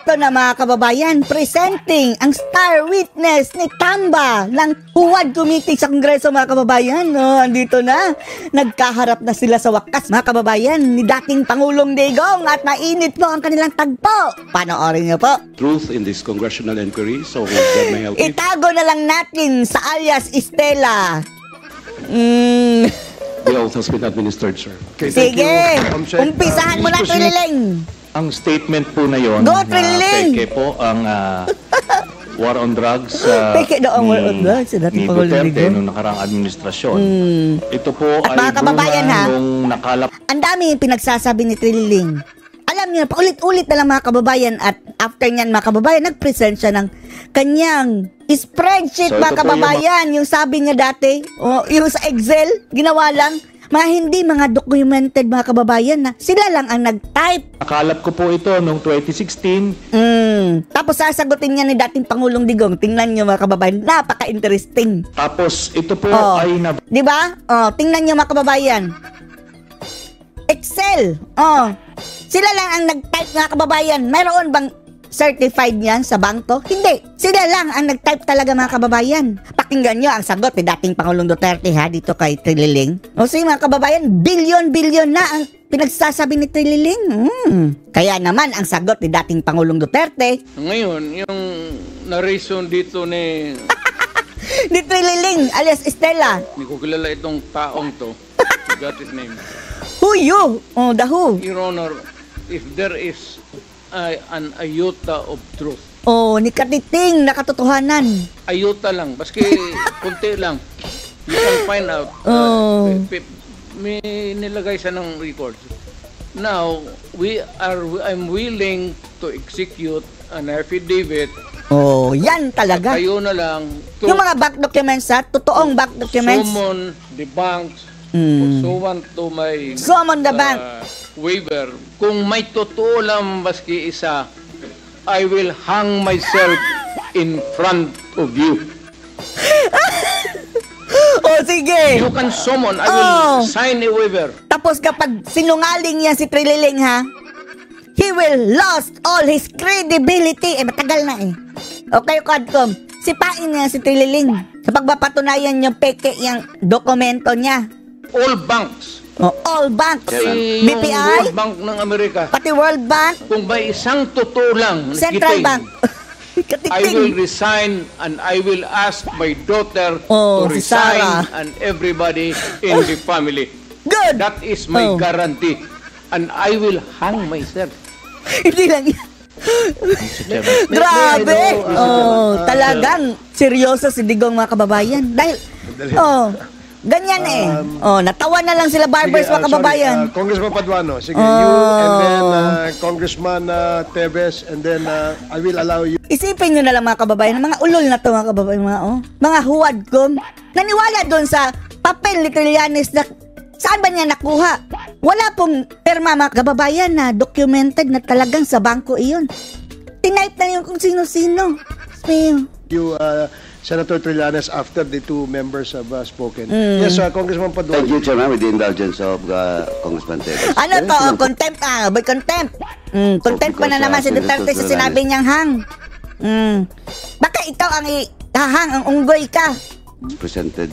eto na mga kababayan, presenting ang star witness ni Tamba ng Huwad Committee sa Kongreso mga kababayan. Andito na, nagkaharap na sila sa wakas mga kababayan ni dating Pangulong Digong at mainit po ang kanilang tagpo. Panoorin niyo po. Truth in this congressional inquiry, so that may help you. Itago na lang natin sa alias Estela. The oath has been administered, sir. Okay, thank Sige, you. umpisahan mo na, Trililing. Ang statement po na yon Go, na Trililing! peke po ang war on drugs Peke daw ang war on drugs, ni Pangulong Duterte Digong. noong nakaraang administrasyon. Ito po At ay mga kababayan, bunga ha? nung nakalap. Ang dami yung pinagsasabi ni Trililing. Alam niyo, paulit-ulit na lang mga kababayan at after niyan mga kababayan, nag-present siya ng kanyang spreadsheet So, mga ito po kababayan. Yung sabi niya dati, yung sa Excel, ginawa lang. Mga hindi mga documented mga kababayan na sila lang ang nag-type. Nakalap ko po ito noong 2016. Tapos sasagutin niya ni dating Pangulong Digong. Tingnan niyo mga kababayan, napaka-interesting. Tapos ito po ay Di ba? Tingnan niyo mga kababayan. Excel. Sila lang ang nag-type mga kababayan. Mayroon bang certified niyan sa bangko? Hindi. Sila lang ang nag-type talaga mga kababayan. Pakinggan nyo ang sagot ni dating Pangulong Duterte ha dito kay Trililing. Sige mga kababayan, bilyon-bilyon na ang pinagsasabi ni Trililing. Kaya naman ang sagot ni dating Pangulong Duterte. Ngayon, yung narration dito ni Ni Trililing alias Estela. Hindi ko kilala itong taong to. Got his name. Who you? The who? Your Honor, if there is an iota of truth. Ni Katiting na katotohanan. Iota lang, baski kunti lang. You can find out. May nilagay siya ng records. Now, I'm willing to execute an affidavit. Yan talaga. Kayo na lang. Yung mga back documents ha, totoong back documents. Summon the banks. Pursuant to my Summon the bank. Waiver. Kung may totoo lang maski isa, I will hang myself in front of you. Sige. You can summon, I will sign a waiver. Tapos kapag sinungaling yan si Trililing ha, he will lost all his credibility. Matagal na Okay, Quadcom. Sipain niya si Trililing sa pagpapatunayan yung peke yung dokumento niya. All banks. All banks. Yung BPI? World Bank ng Amerika. Pati World Bank. Kung may isang totoo lang, Central kiting, Bank. I will resign and I will ask my daughter to si resign Sarah. and everybody in the family. Good. That is my guarantee. And I will hang myself. Hindi lang yan. Grabe. Talagang seryoso si Digong mga kababayan. Dahil, ganyan natawa na lang sila barbers mga kababayan. Congressman Paduano, sige, you and then Congressman Tevez and then I will allow you. Isipin nyo na lang mga kababayan, mga ulol na to mga kababayan, mga huwadkom. Naniwala doon sa papel ni Trillanes na saan ba niya nakuha? Wala pong perma mga kababayan na documented na talagang sa bangko iyon. Tinipe na yun kung sino-sino. You, Senator Trillanes, after the two members have spoken. Yes, Congressman Paduano. Thank you, Chairman, with the indulgence of Congressman Tevez. Ano to? Contempt by contempt. Contempt pa na naman si Duterte sa sinabi niyang hang. Baka ikaw ang hahang, ang unggoy ka. Presented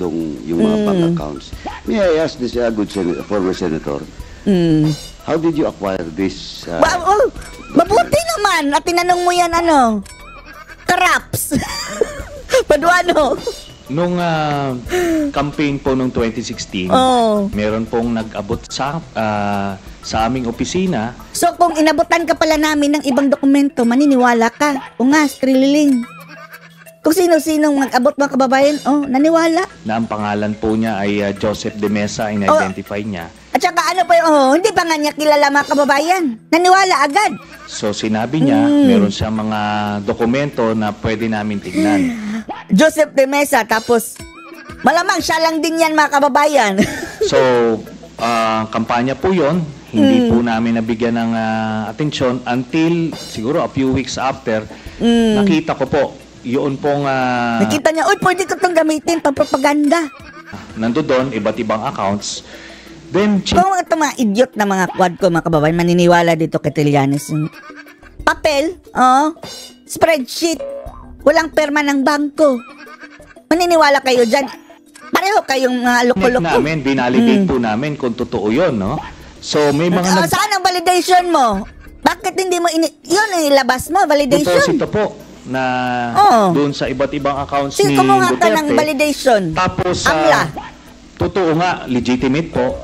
dong yung mga bank accounts. May I ask this good former senator, how did you acquire this? Mabuti naman at tinanong mo yan Karaps. Paduano. Nung campaign po nung 2016, meron pong nag-abot sa aming opisina. So kung inabutan ka pala namin ng ibang dokumento, maniniwala ka. Trililing. Kung sino-sinong nag-abot mga kababayan, naniwala. Na ang pangalan po niya ay Joseph De Mesa, in-identify niya. At saka hindi pa nga niya kilala mga kababayan. Naniwala agad. So sinabi niya, meron siyang mga dokumento na pwede namin tignan. Joseph De Mesa, tapos malamang siya lang din yan mga kababayan. So, kampanya po yon. Hindi po namin nabigyan ng atensyon until siguro a few weeks after, nakita ko po, yun pong... nakita niya, pwede ko itong gamitin pang propaganda. Nando doon, iba't ibang accounts. Then, kung mga idiot na mga quad ko, mga kababayan, maniniwala dito kay Trillanes. papel, spreadsheet. Walang perma ng bangko. Maniniwala kayo dyan. Pareho kayong mga loko-loko. namin, binalidate po namin kung totoo yun, no? So, may mga Saan ang validation mo? Bakit hindi mo yun ilabas mo, validation? deposito po na doon sa iba't ibang accounts ni Kumuha ka ng Duterte. validation. Tapos, Angla. totoo nga, legitimate po.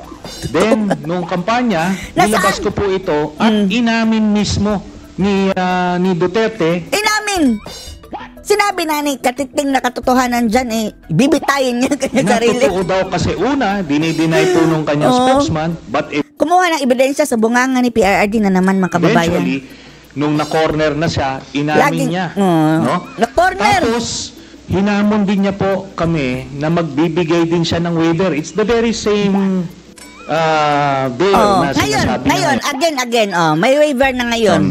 Then, nung kampanya, Nasaan? nilabas ko po ito at inamin mismo ni Duterte. Inamin! Sinabi na ni katiting na katotohanan dyan bibitayin niya kanyang sarili. Totoo daw kasi una, dinideny po nung kanyang spokesman, but Kumuha ng ebidensya sa bunganga ni PRRD na naman mga kababayan. eventually, nung na-corner na siya, inamin niya. No? Na-corner! Tapos, hinamon din niya po kami na magbibigay din siya ng waiver. It's the very same bill na sinasabi ngayon, again, may waiver na ngayon.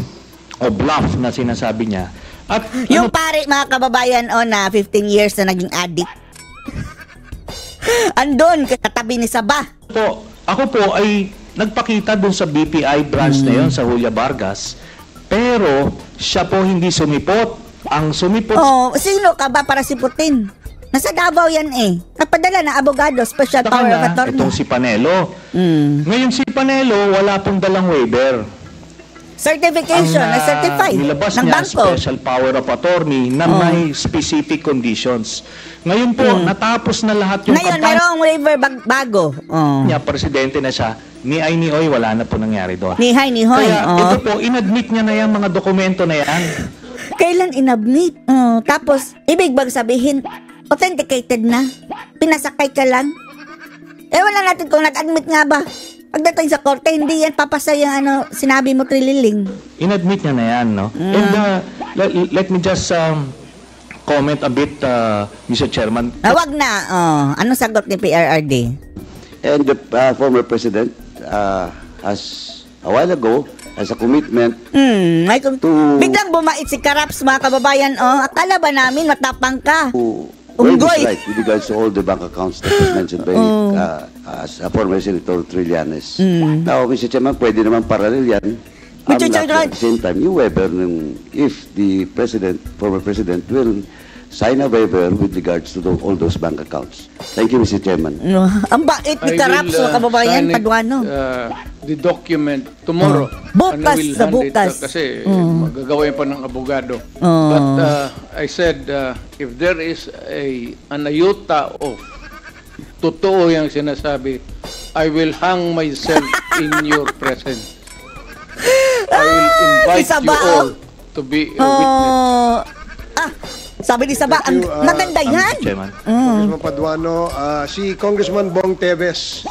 o bluff na sinasabi niya. At Yung pare, mga kababayan, na 15 years na naging addict. Andun, katabi ni Sabah. ako po ay nagpakita dun sa BPI branch na yon sa Julia Vargas, pero siya po hindi sumipot. Ang sumipot Sino ka ba para siputin? Nasa Davao yan Napadala na abogado, special sa power of kanya, attorney. itong si Panelo. Ngayon si Panelo, wala pong dalang waiver. Certification, certified nilabas ng niya, bangko. special power of attorney na may specific conditions. Ngayon po, natapos na lahat yung Ngayon, kampanya mayroong waiver bago. niya, presidente na siya, ni ay ni oy, wala na po nangyari doon. Ni Hay, ni Hoy. Kaya ito po, inadmit niya na yung mga dokumento na yan. Kailan inabnit? Tapos, ibig bang sabihin, authenticated na? Pinasakay ka lang? Wala natin kung nag-admit nga ba. Pagdating sa korte, hindi yan papasa yung sinabi mo, Trililing. Inadmit niya na yan, no? And let me just comment a bit, Mr. Chairman. Wag na. Ano sagot ni PRRD? And the former president has a while ago has a commitment Biglang bumait si Karaps, mga kababayan. Akala ba namin matapang ka? to Unggoy. right with regards to all the bank accounts that was mentioned by as a former Senator Trillanes. Now, Mr. Chairman, pwede naman parallel yan. Mr. At Chairman. the same time, yung waiver, if the former president will sign a waiver with regards to all those bank accounts. Thank you, Mr. Chairman. Ang bait ni Karaps, mga kababayan, sign it, Paduano. The document tomorrow. Bukas And I will sa hand it, bukas. kasi magagawin pa ng abogado. But I said, if there is an iota of totoo yung sinasabi, I will hang myself in your presence. I will invite Isa you ba, all to be a witness. Sabi ni Saba, ang you, maganda yan. Mr. Chairman. Congressman Paduano, si Congressman Bong Teves.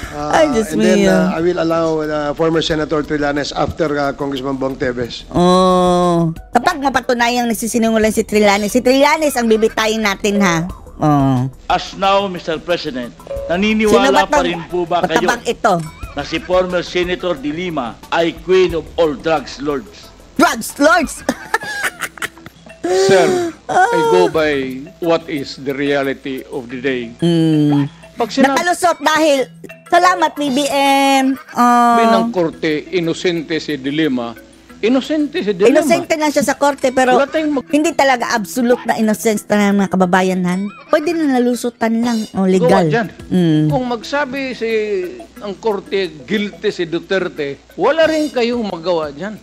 Ay, Diyos And then mio. I will allow former Senator Trillanes after Congressman Bong Teves. Kapag mapatunayang nagsisinungaling si Trillanes ang bibitayin natin, ha? As now, Mr. President, Sino naniniwala ba pa rin po ba kayo matabang ito? na si former Senator De Lima ay queen of all drugs lords? Drugs lords! Sir, I go by what is the reality of the day. Pag sinabi Nakalusot dahil, salamat BBM. ng korte, inosente si Dilema, inosente si Dilema. Inosente na siya sa korte, pero Wala tayong hindi talaga absolute na innocence na mga kababayanan. Pwede na nalusutan lang, legal. Gawa dyan. Kung magsabi ang korte guilty si Duterte, wala rin kayong magawa dyan.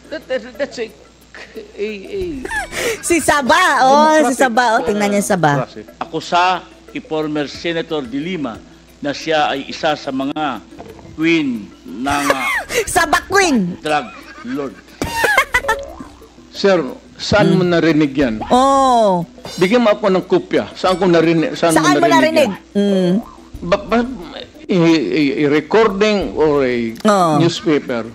That's a Si Saba, si Saba, tingnan niya Saba. Akusa kay former Senator De Lima na siya ay isa sa mga queen ng Saba Queen! drug lord. Sir, saan mo narinig yan? Bigyan mo ako ng kopya. Saan ko narinig? Saan mo narinig? A recording or a newspaper